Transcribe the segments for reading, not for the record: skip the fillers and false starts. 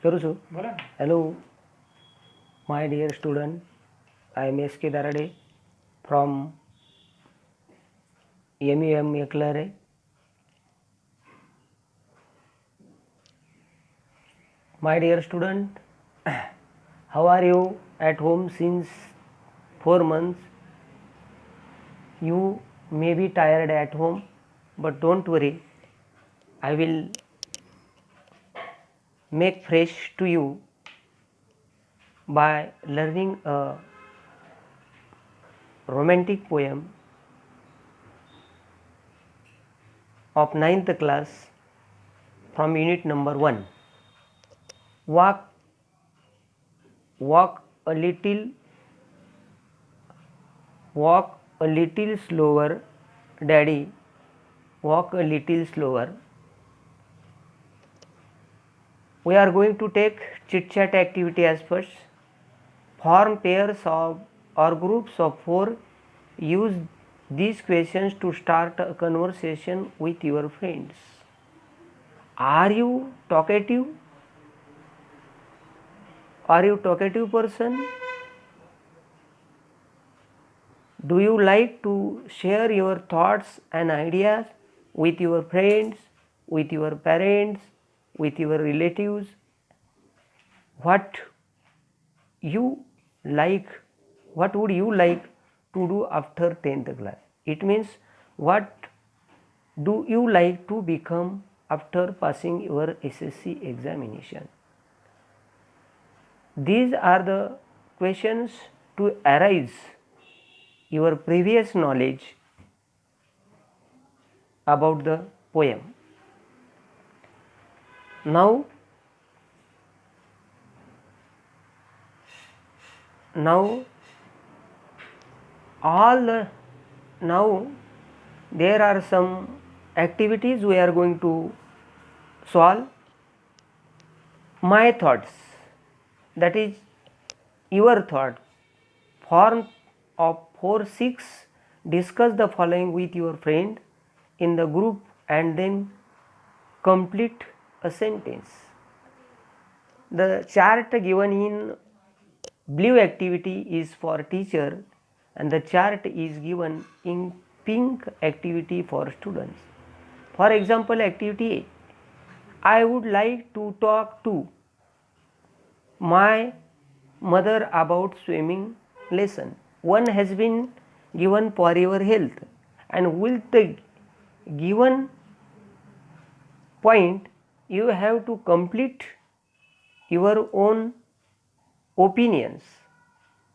करू છું. बोला ना. Hello, my dear student. I am S.K. Darade from MEM Eklare. My dear student, how are you at home since 4 months? You may be tired at home, but don't worry. I will make fresh to you by learning a romantic poem of 9th class from unit number 1. Walk, walk a little, walk a little slower, daddy, walk a little slower. We are going to take chit chat activity as first. Form pairs of or groups of 4. Use these questions to start a conversation with your friends. Are you talkative? Are you talkative person? Do you like to share your thoughts and ideas with your friends, with your parents, with your relatives? What you like, what would you like to do after 10th class? It means what do you like to become after passing your SSC examination? These are the questions to arise your previous knowledge about the poem. Now now there are some activities we are going to solve. My thoughts, that is your thought, form of 4-6. Discuss the following with your friend in the group and then complete a sentence. The chart given in blue activity is for teacher and the chart is given in pink activity for students. For example, activity A, I would like to talk to my mother about swimming lesson. One has been given for your health, and with the given point you have to complete your own opinions.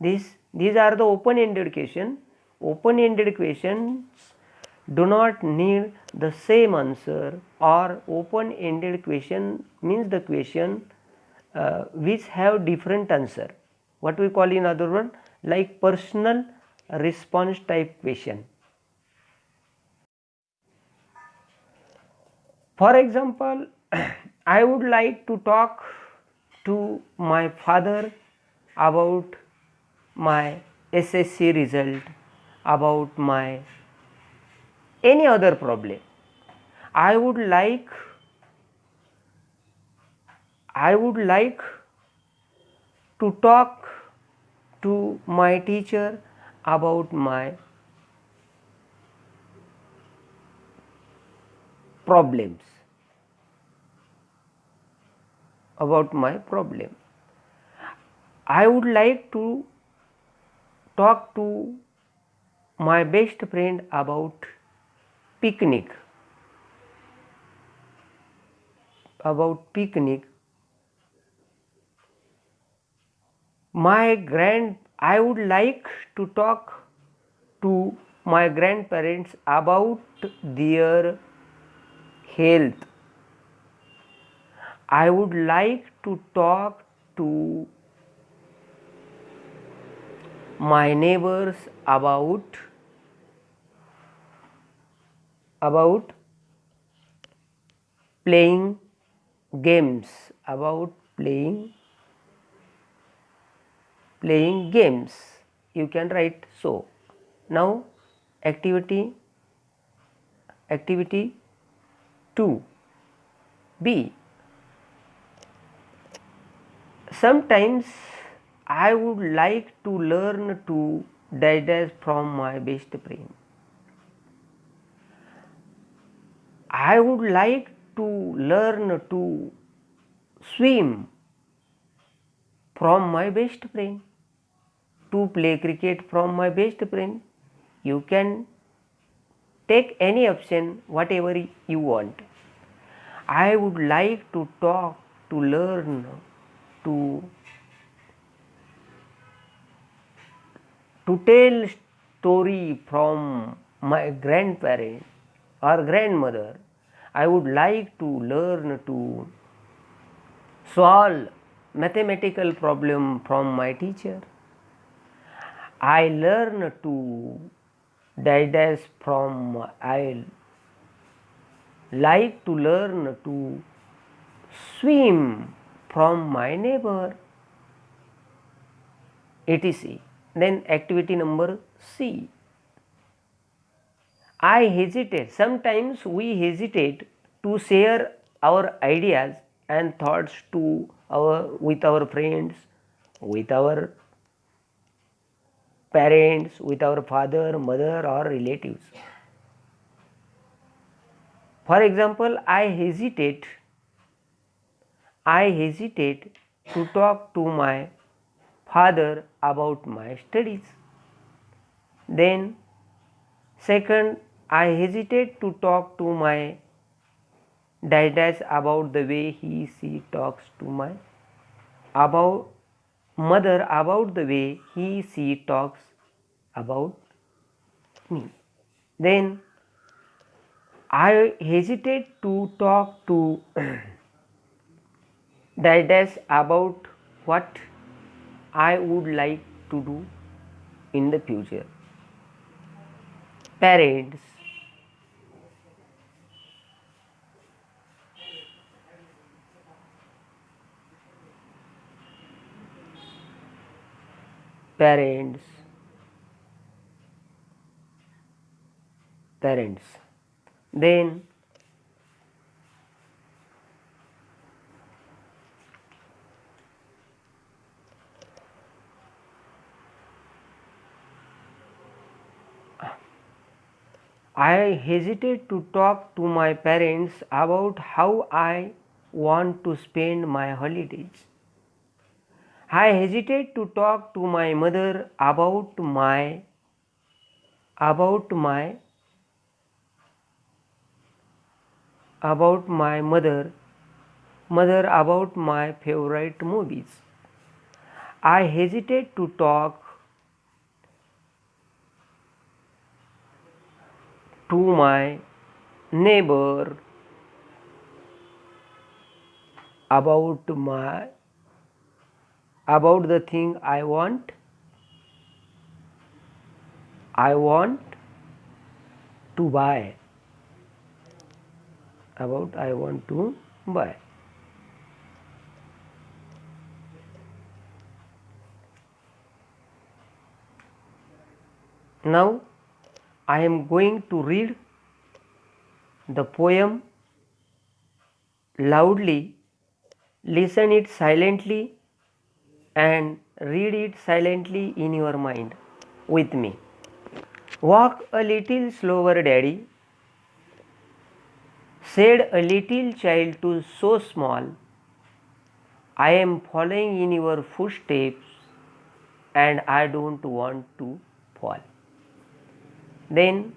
These are the open-ended question. Open-ended questions do not need the same answer, or open-ended question means the question which have different answer. What we call in other word like personal response type question. For example, I would like to talk to my father about my SSC result, about my any other problem. I would like to talk to my teacher about my problems, about my problem. I would like to talk to my best friend about picnic, about picnic. I would like to talk to my grandparents about their health. I would like to talk to my neighbors about playing games, about playing games. You can write so. Now activity 2 B. Sometimes I would like to learn to dance from my best friend. I would like to learn to swim from my best friend, to play cricket from my best friend. You can take any option, whatever you want. I would like to talk, to learn, to tell story from my grandparents or grandmother. I would like to learn to solve mathematical problem from my teacher. I learn to dance from, I like to learn to swim from my neighbor, etc. Then activity number C. I hesitate. Sometimes we hesitate to share our ideas and thoughts with our friends, with our parents, with our father, mother, or relatives. For example, I hesitate to talk to my father about my studies. Then, second, I hesitate to talk to my dad about the way she talks to my about mother about the way she talks about me. Then I hesitate to talk to dad about what I would like to do in the future. Parents, parents, parents. Then I hesitate to talk to my parents about how I want to spend my holidays. I hesitate to talk to my mother about my mother about my favorite movies. I hesitate to talk to my neighbor about the thing I want to buy, about I want to buy. Now I am going to read the poem loudly, listen it silently, and read it silently in your mind with me. Walk a little slower, daddy, said a little child to so small. I am following in your footsteps and I don't want to fall. Then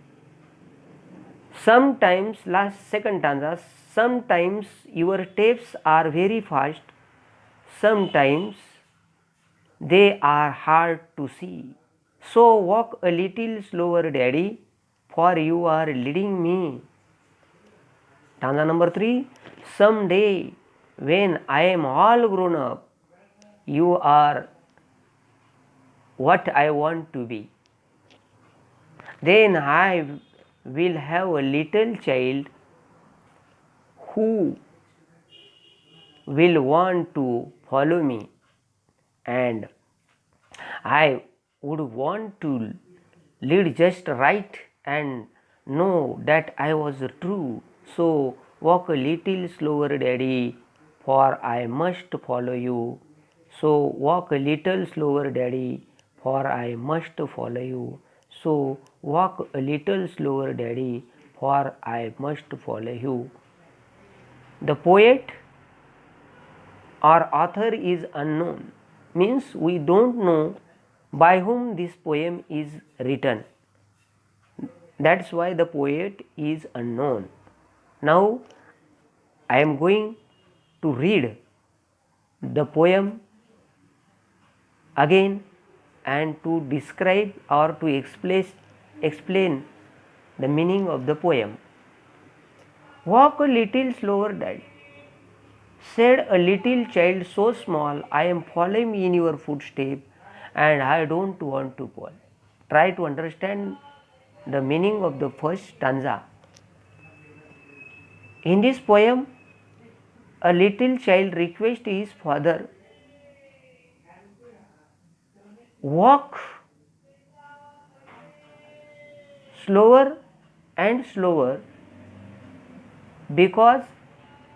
sometimes, last second stanza, sometimes your steps are very fast, sometimes they are hard to see. So walk a little slower, daddy, for you are leading me. Stanza number 3. Someday, when I am all grown up, you are what I want to be. Then I will have a little child who will want to follow me, and I would want to lead just right and know that I was true. So walk a little slower, daddy, for I must follow you So walk a little slower, daddy, for I must follow you. So walk a little slower, daddy, for I must follow you. The poet or author is unknown, means we don't know by whom this poem is written. That's why the poet is unknown. Now I am going to read the poem again and to describe or to explain the meaning of the poem. Walk a little slower, daddy, said a little child so small, I am following in your footsteps and I don't want to fall. Try to understand the meaning of the first stanza. In this poem, a little child requests his father, walk slower and slower, because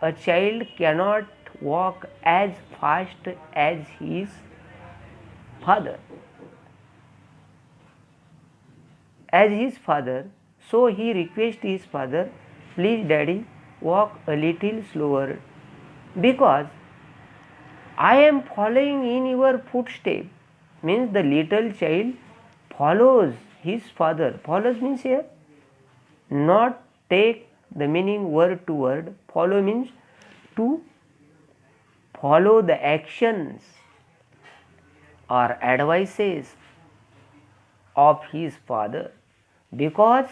a child cannot walk as fast as his father. So he requests his father, please daddy, walk a little slower, because I am following in your footsteps. Means the little child follows his father. Follows means here not take the meaning word to word. Follow means to follow the actions or advices of his father, because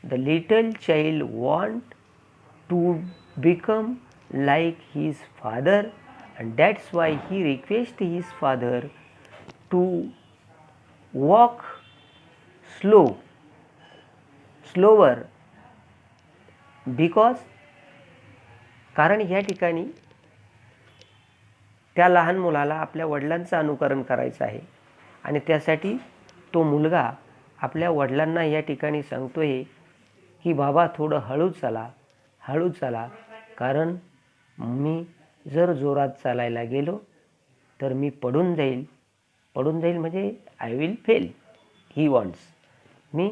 the little child want to become like his father, and that's why he requests his father to walk slower, because कारण ह्या ठिकाणी त्या लहान मुलाला आपल्या वडिलांचं अनुकरण करायचं आहे आणि त्यासाठी तो मुलगा आपल्या वडिलांना या ठिकाणी सांगतोय की बाबा थोडं हळू चला, कारण मी जर जोरात चालायला गेलो तर मी पडून जाईल म्हणजे I will fail. He wants me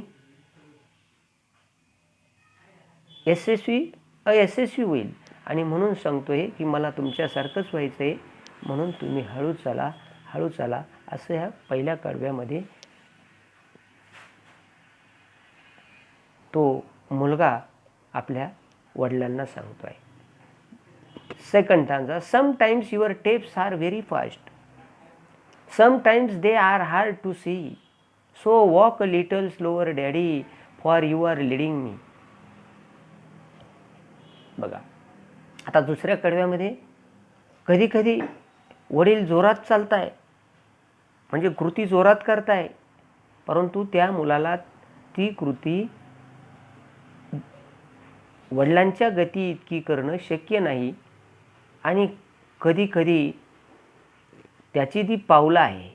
अयशस्वी होईल आणि म्हणून सांगतोय की मला तुमच्यासारखंच व्हायचं आहे, म्हणून तुम्ही हळू चला असं ह्या पहिल्या कडव्यामध्ये तो मुलगा आपल्या वडिलांना सांगतोय. Second stanza, sometimes your steps are very fast, sometimes they are hard to see, so walk a little slower daddy, for you are leading me. बघा आता दुसऱ्या कडव्यामध्ये कधी कधी वडील जोरात चालताय म्हणजे कृती जोरात करताय, परंतु त्या मुलाला ती कृती वडिलांच्या गती इतकी करणं शक्य नाही आणि कधी कधी त्याची जी पावलं आहे,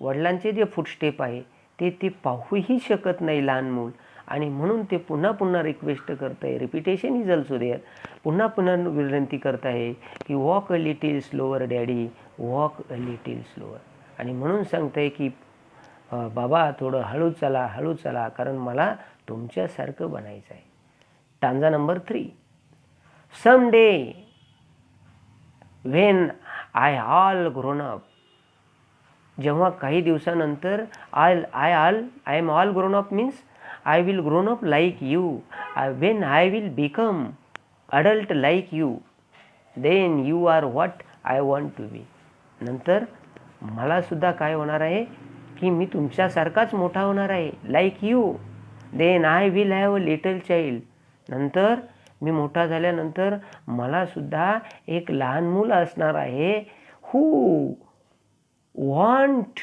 वडिलांचे जे फुटस्टेप आहे ते पाहूही शकत नाही लहान मूल, आणि म्हणून ते पुन्हा रिक्वेस्ट करत आहे. Repetition is also there. पुन्हा विनंती करत आहे की walk a little slower daddy, walk a little slower, आणि म्हणून सांगत आहे की बाबा थोडं हळू चला कारण मला तुमच्यासारखं बनायचं आहे. Stanza number 3. Someday when I all grown up, जेव्हा काही दिवसानंतर I am all grown up means I will grown up like you. When I will become adult like you, then you are what I want to be. नंतर मला सुद्धा काय होणार आहे की मी तुमच्यासारखाच मोठा होणार आहे. Like you, then I will have a little child. नंतर मी मोठा झाल्यानंतर मला सुद्धा एक लहान मूल असणार आहे, who want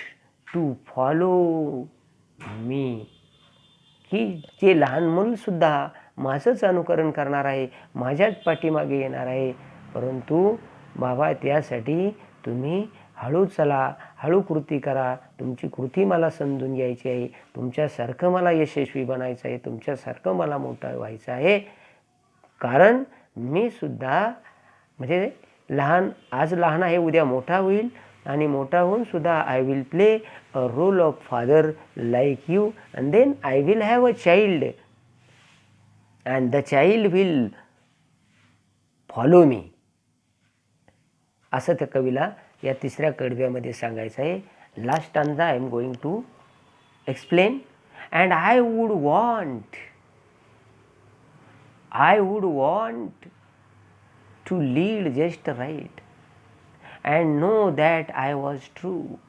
to follow me. की जे लहान मूलसुद्धा माझंच अनुकरण करणार आहे, माझ्याच पाठीमागे येणार आहे. परंतु बाबा त्यासाठी तुम्ही हळू चला, हळू कृती करा, तुमची कृती मला समजून घ्यायची आहे, तुमच्यासारखं मला यशस्वी बनायचं आहे, तुमच्यासारखं मला मोठं व्हायचं आहे. कारण मी सुद्धा म्हणजे आज लहान आहे उद्या मोठा होईल, आणि मोठा होऊन सुद्धा I will play a role of father like you and then I will have a child and the child will follow me, असं त्या कवीला या तिसऱ्या कडव्यामध्ये सांगायचं आहे. Last stanza I am going to explain. And I would want to lead just right and know that I was true.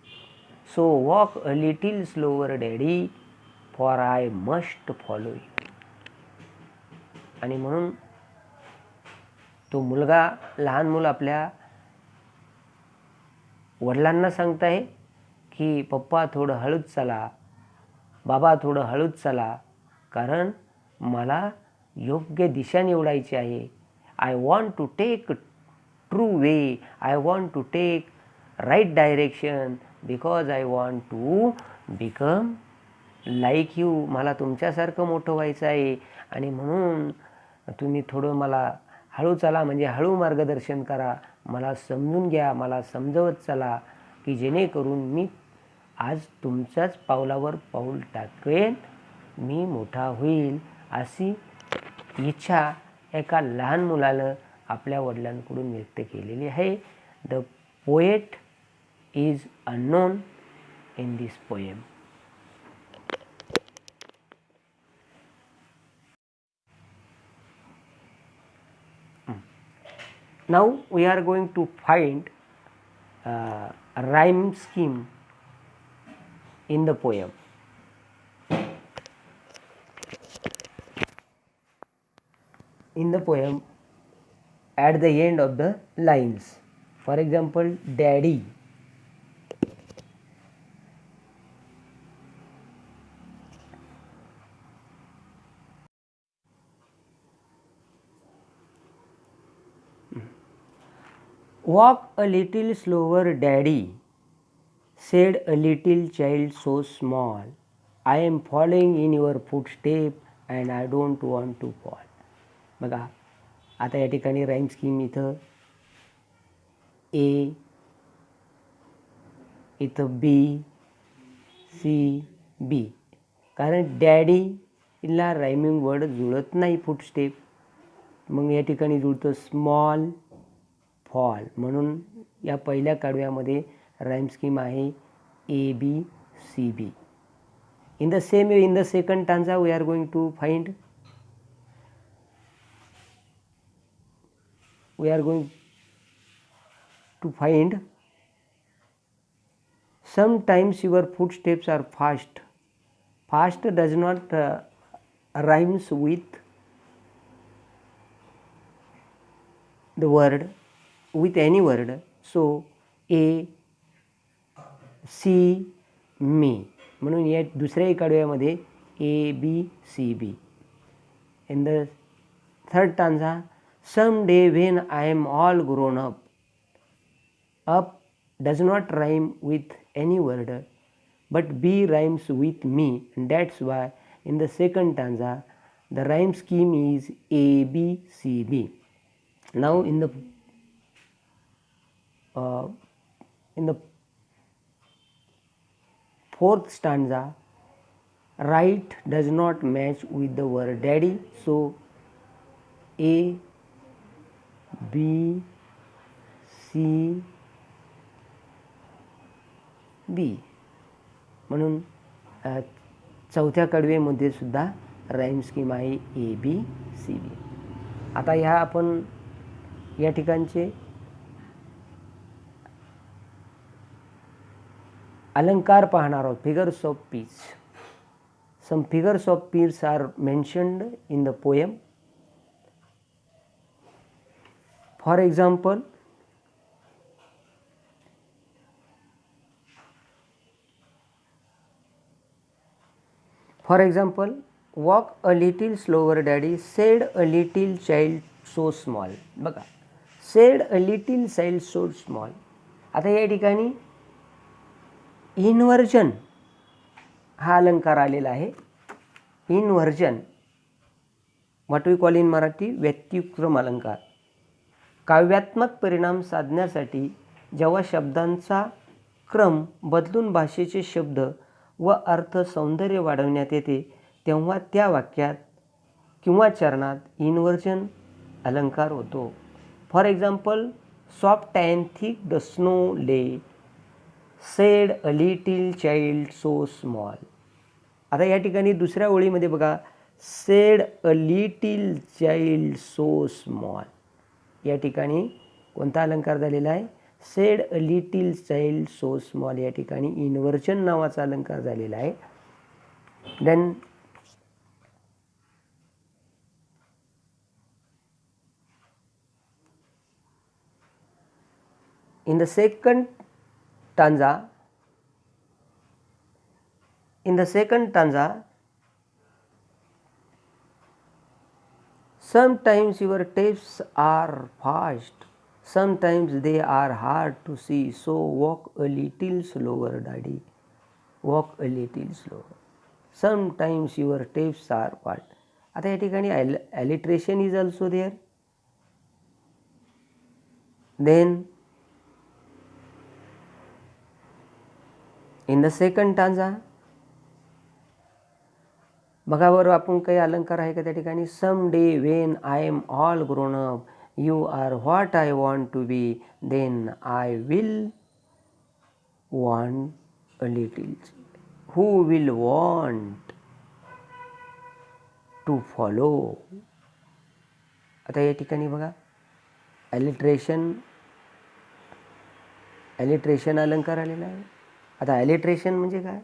So walk a little slower, Daddy, for I must follow you. आणि म्हणून तो मुलगा, लहान मूल आपल्या वडिलांना सांगत आहे की पप्पा थोडं हळूच चला, बाबा थोडं हळूच चला, कारण मला योग्य दिशा निवडायची आहे. I want to take true way. I want to take right direction because I want to become like you. मला तुमच्यासारखं मोठं व्हायचं आहे आणि म्हणून तुम्ही थोडं मला हळू चला, म्हणजे हळू मार्गदर्शन करा, मला समजून घ्या, मला समजवत चला, की जेणेकरून मी आज तुमच्याच पावलावर पाऊल टाकेन, मी मोठा होईल, अशी इच्छा एका लहान मुलानं आपल्या वडिलांकडून व्यक्त केलेली आहे. The poet is unknown in this poem. Now we are going to find a rhyme scheme in the poem. In the poem, at the end of the lines, for example, daddy, walk a little slower, daddy, said a little child so small. I am following in your footstep and I don't want to fall. बघा, आता या ठिकाणी rhyme scheme इथं ए, इथं B, C, B, कारण डॅडीला rhyming word जुळत नाही footstep, मग या ठिकाणी जुळतं स्मॉल, फॉल, म्हणून या पहिल्या कडव्यामध्ये राईम स्कीम आहे A B C B. In the same way in the second stanza we are going to find sometimes your footsteps are fast. Fast does not rhymes with the word, with any word. So A, C, me, म्हणून या दुसऱ्या कडव्यामध्ये A, B, C, B. In the third stanza, someday when I am all grown up, up does not rhyme with any word, but B rhymes with me, and that's why in the second stanza the rhyme scheme is A, B, C, B. Now in the fourth stanza, right does not match with the word daddy, so A, B, C, B, म्हणून चौथ्या कडवेमध्ये सुद्धा rhyme scheme आहे A B C B. आता ह्या आपण या ठिकाणचे अलंकार पाहणार आहोत, figures of speech. Some figures of speech are mentioned in the poem. For example, walk a little slower, daddy, said a little child so small. बघा, said a little child so small. आता या ठिकाणी inversion हा अलंकार आलेला आहे. Inversion, what we call in Marathi, व्यतिक्रम अलंकार. काव्यात्मक परिणाम साधण्यासाठी जेव्हा शब्दांचा क्रम बदलून भाषेचे शब्द व अर्थ सौंदर्य वाढवण्यात येते तेव्हा त्या वाक्यात किंवा चरणात इन्व्हर्जन अलंकार होतो. For example, soft and thick the snow lay said a little child so small. आता या ठिकाणी दुसऱ्या ओळीमध्ये बघा, said a little child so small. या ठिकाणी कोणता अलंकार झालेला आहे? Said a little child so small. या ठिकाणी इन्व्हर्जन नावाचा अलंकार झालेला आहे. Then in the second stanza, sometimes your steps are fast, sometimes they are hard to see, so walk a little slower daddy, walk a little slower. Sometimes your steps are fast. आता या ठिकाणी alliteration is also there. Then in the second stanza बघा बरं, आपण काही अलंकार आहे का त्या ठिकाणी? Some day when I am all grown up, you are what I want to be, then I will want a little, who will want to follow. आता या ठिकाणी बघा, ॲलिट्रेशन अलंकार आलेला आहे. आता ॲलिट्रेशन म्हणजे काय?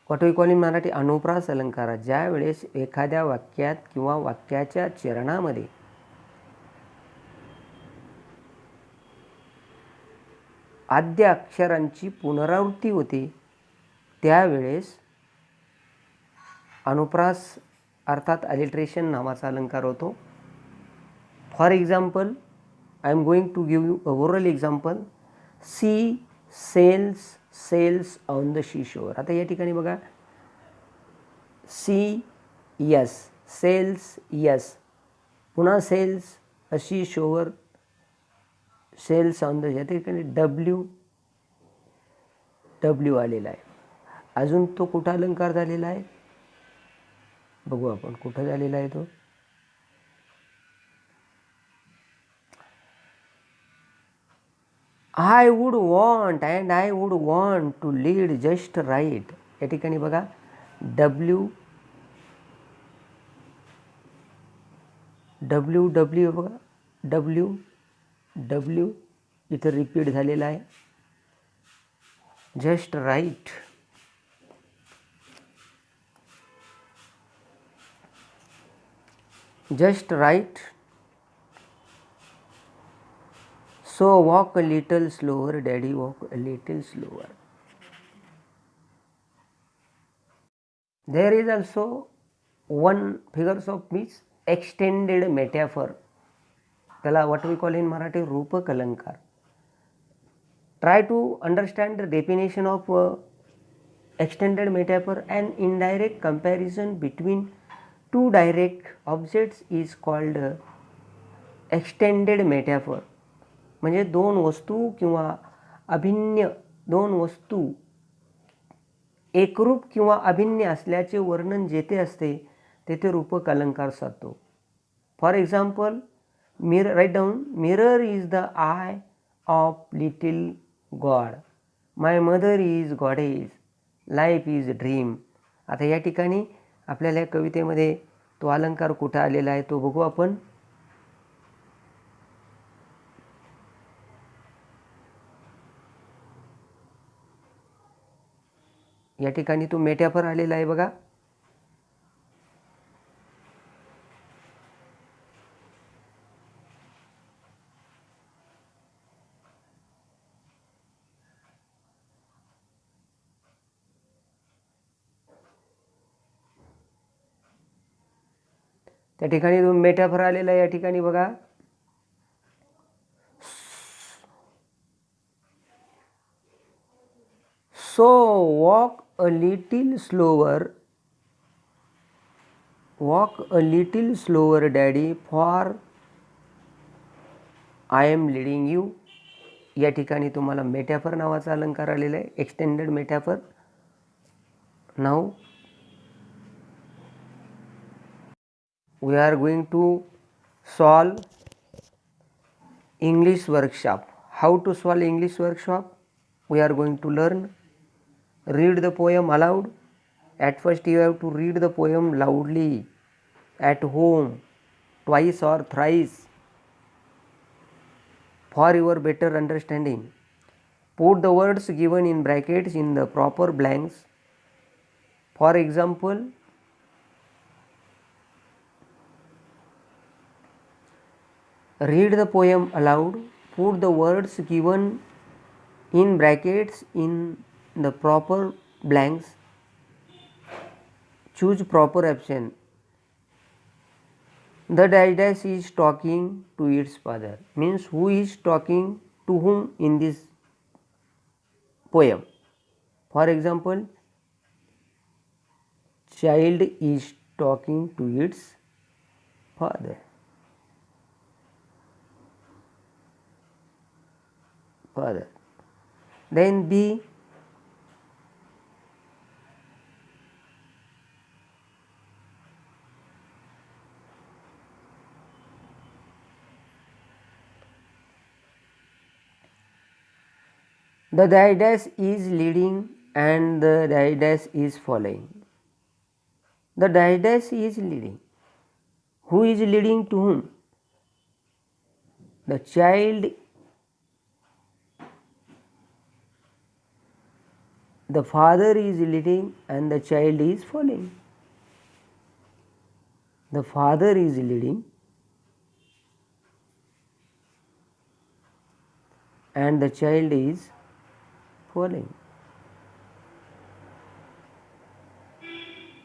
What we call in Marathi अनुप्रास अलंकार. ज्या वेळेस एखाद्या वाक्यात किंवा वाक्याच्या चरणामध्ये आद्य अक्षरांची पुनरावृत्ती होते त्यावेळेस अनुप्रास अर्थात अलिट्रेशन नावाचा अलंकार होतो. For example, I am going to give you a oral example. Sea shells on the sea shore. आता या ठिकाणी बघा, सी यस, सेल्स यस, पुन्हा shells, sea shore, shells on the, या ठिकाणी डब्ल्यू आलेला आहे. अजून तो कुठं अलंकार झालेला आहे बघू आपण, कुठं झालेला आहे तो. I would want and I would want to lead just right. या ठिकाणी बघा, डब्ल्यू बघा, डब्ल्यू इथं रिपीट झालेला आहे. Just right, just right. So walk a little slower, daddy, walk a little slower. There is also one figures of speech extended metaphor. त्याला what we call in Marathi रूपक अलंकार. Try to understand the definition of extended metaphor. An indirect comparison between two direct objects is called extended metaphor. म्हणजे दोन वस्तू किंवा अभिन्न, दोन वस्तू एकरूप किंवा अभिन्न असल्याचे वर्णन जेथे असते तेथे रूपक अलंकार साधतो. For example, mirror, right down, mirror is the eye of little god, my mother is goddess, life is dream. आता या ठिकाणी आपल्याला या कवितेमध्ये तो अलंकार कुठं आलेला आहे तो बघू आपण. या ठिकाणी तो मेटाफर आलेला आहे बघा. त्या ठिकाणी तो मेटाफर आलेला आहे. या ठिकाणी बघा, सो walk a little slower daddy, for I am leading you या ठिकाणी तुम्हाला मेटॅफर नावाचा अलंकार आलेला आहे, extended मेटॅफर. Now we are going to solve English workshop. How to solve English workshop? We are going to learn. Read the poem aloud. At first you have to read the poem loudly at home twice or thrice for your better understanding. Put the words given in brackets in the proper blanks. For example, read the poem aloud, put the words given in brackets in the proper blanks, choose proper option. The dash is talking to its father, means who is talking to whom in this poem. For example, child is talking to its father. Then B, the dash is leading and the dash is following. The dash is leading. Who is leading to whom? The child. The father is leading and the child is following. The father is leading and the child is following.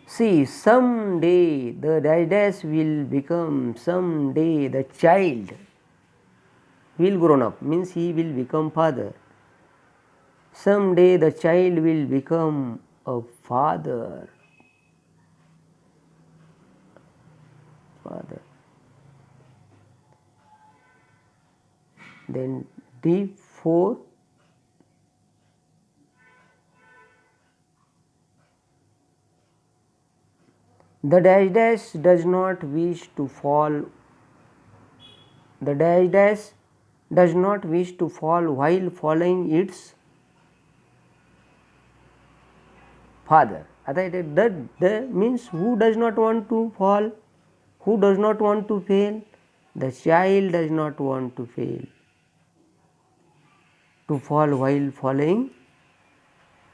See, someday the dash will become, someday the child will grown up, means he will become father. Someday the child will become a father. Then D4, the dash does not wish to fall. The dash does not wish to fall while following its father. The means who does not want to fall, who does not want to fail? The child does not want to fail, to fall while following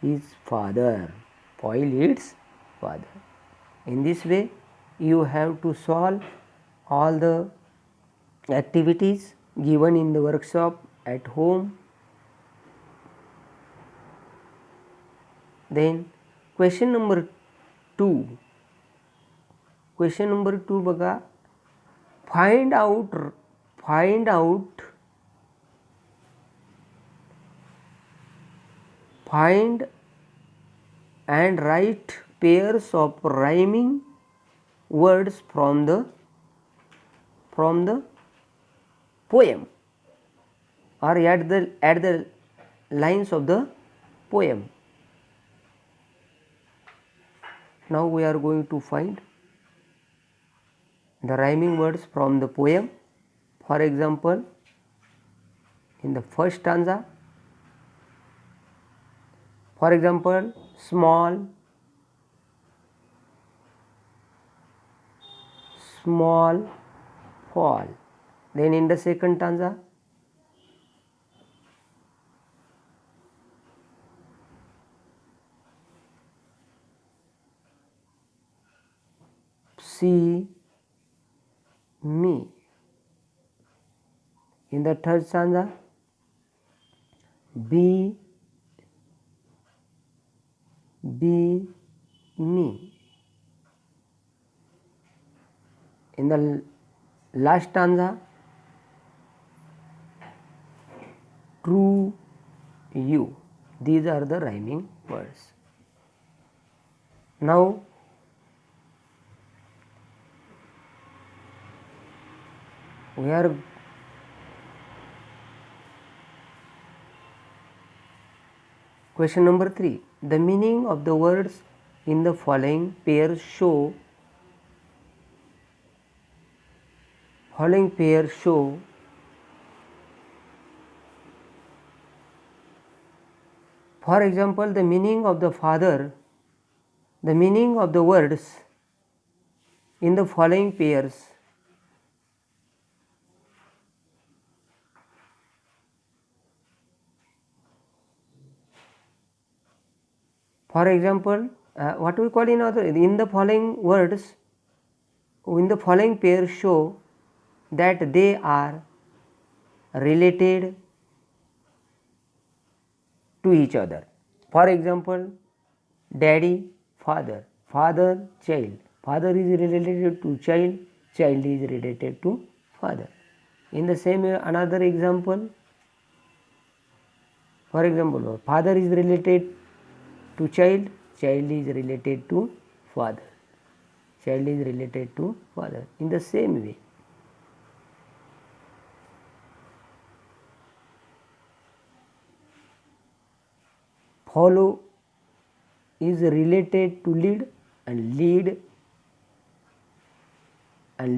his father, while its father. In this way, you have to solve all the activities given in the workshop at home. Then question number 2. Question number 2 बघा, find and write pairs of rhyming words from the poem or at the lines of the poem. Now we are going to find the rhyming words from the poem. For example, in the first stanza, for example, small fall. Then in the second stanza, see me. In the third stanza, be me. In the last stanza, true you. These are the rhyming words. Now we are Question number 3. The meaning of the words in the following pairs show for example, the meaning of the words in the following pairs for example, what we call in the following words in the following pairs show that they are related to each other. For example, daddy, father, father, child. Father is related to child, child is related to father. In the same way, another example, for example, father is related to child, child is related to father, child is related to father. In the same way, follow is related to lead, and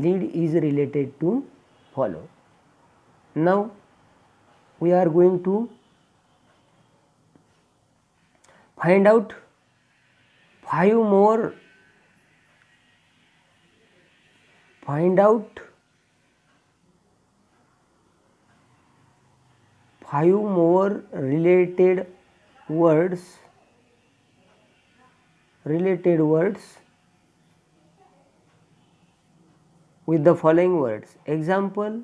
lead is related to follow. Now we are going to find out five more related words with the following words. Example,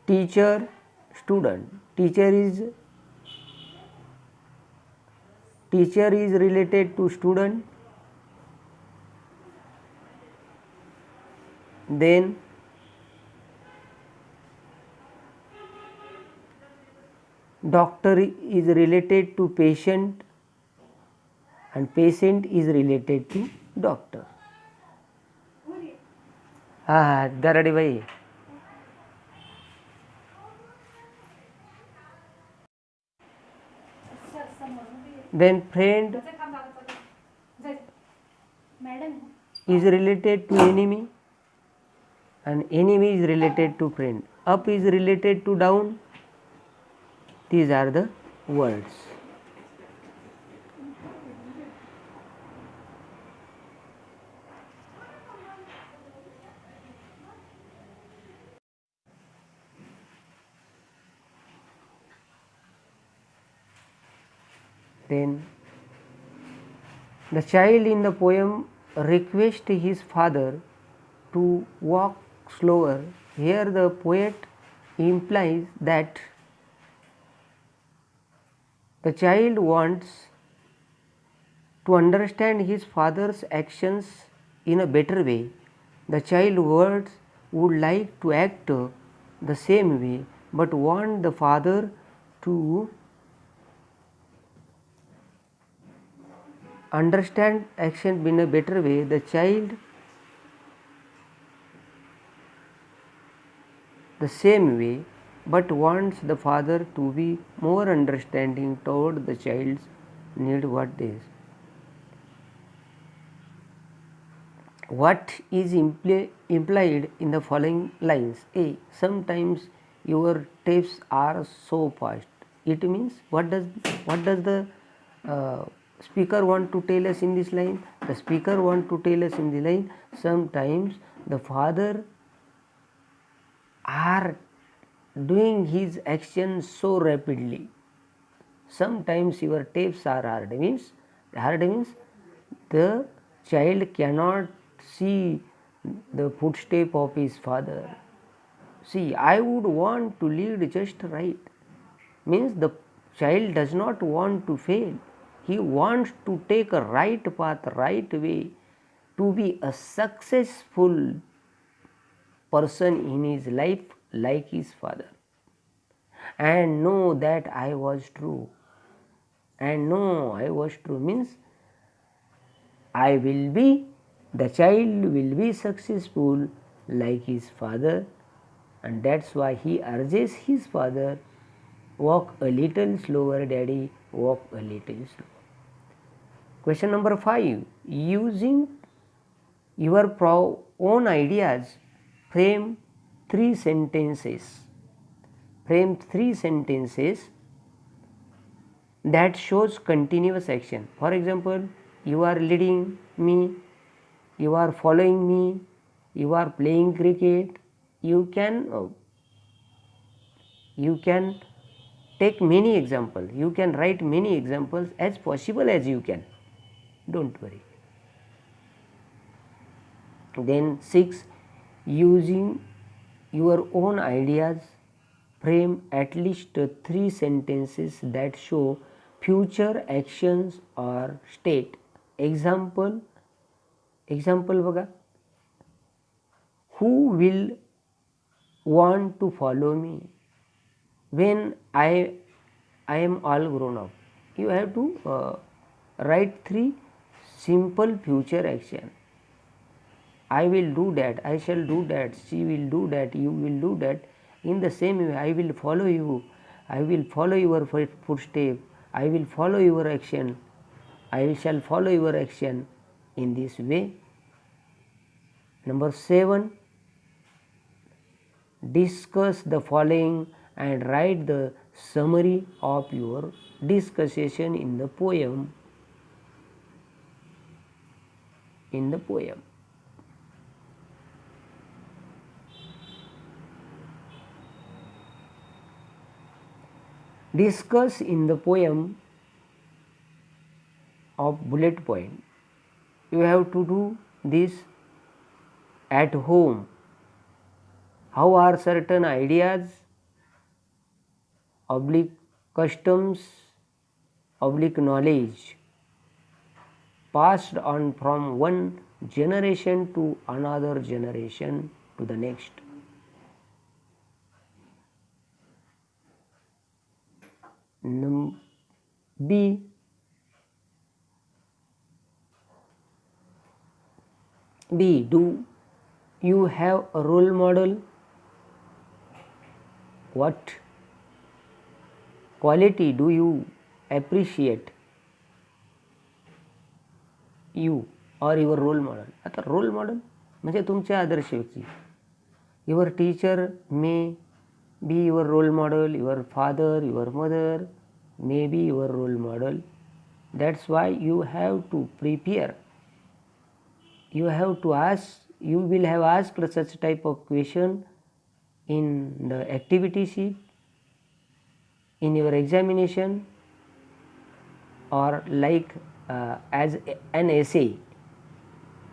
teacher, student. Teacher is related to student. Then doctor is related to patient, and patient is related to doctor. Daradi bhai. Then friend is related to enemy, and enemy is related to friend. Up is related to down. These are the words. Then the child in the poem requests his father to walk slower. Here the poet implies that the child wants to understand his father's actions in a better way. The child words would like to act the same way, but want the father to understand action in a better way. The child the same way, but wants the father to be more understanding toward the child's need. What is implied in the following lines? A. Sometimes your tapes are so fast. It means what does the speaker want to tell us in this line? The speaker want to tell us in the line, sometimes the father are doing his action so rapidly. Sometimes your tapes are hard means the child cannot see the footstep of his father. See, I would want to lead just right. Means the child does not want to fail. He wants to take a right path, right way, to be a successful person in his life like his father. And know that I was true. And no, I was true means the child will be successful like his father, and that's why he urges his father Walk a little slower, daddy, walk a little slower. Question number 5. Using your own ideas, frame 3 sentences. Frame 3 sentences that shows continuous action. For example, you are leading me, you are following me, you are playing cricket. You can take many examples. You can write many examples as possible as you can. Don't worry. Then 6. Using your own ideas, frame at least 3 sentences that show future actions or state. Example बघा, who will want to follow me when I am all grown up. You have to write 3 simple future action. I will do that, I shall do that, she will do that, you will do that. In the same way, I will follow you, I will follow your footstep, I will follow your action, I shall follow your action in this way. Number 7. Discuss the following and write the summary of your discussion in the poem. Discuss in the poem of bullet point. You have to do this at home. How are certain ideas, customs, knowledge passed on from one generation to another generation to the next. B. Do you have a role model? What quality do you appreciate you or your role model? आता role model म्हणजे तुमचे आदर्श व्यक्ती. Your teacher may be your role model, your father, your mother may be your role model. That's why you have to prepare. You have to ask, you will have asked such type of question in the activity sheet, in your examination, or like as an essay.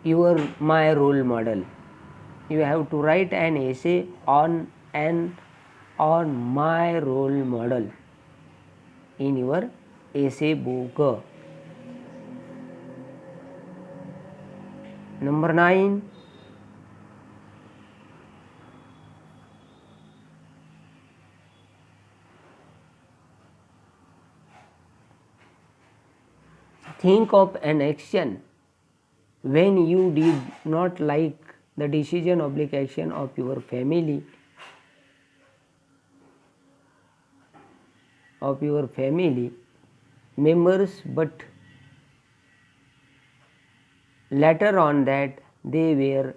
You are my role model. You have to write an essay on my role model in your essay book. Number 9. Think of an action when you did not like the decision action of your family members, but later on that they were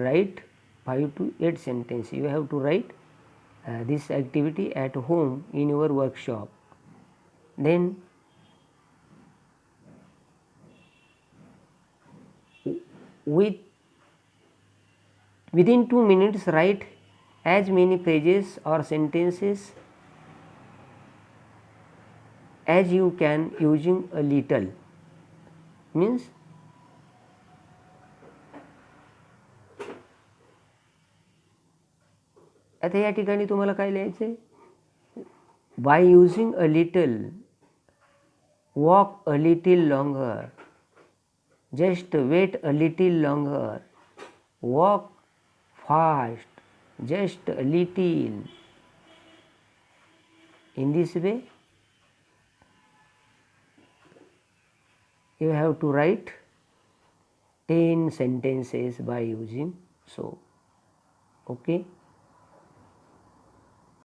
right 5 to 8 sentences. You have to write this activity at home in your workshop. Then within 2 minutes write as many pages or sentences as you can using a little. Means आता या ठिकाणी तुम्हाला काय लिहायचं आहे? By using a little, walk a little longer, just wait a little longer, walk fast, just a little. In this way, you have to write 10 sentences by using so. Okay.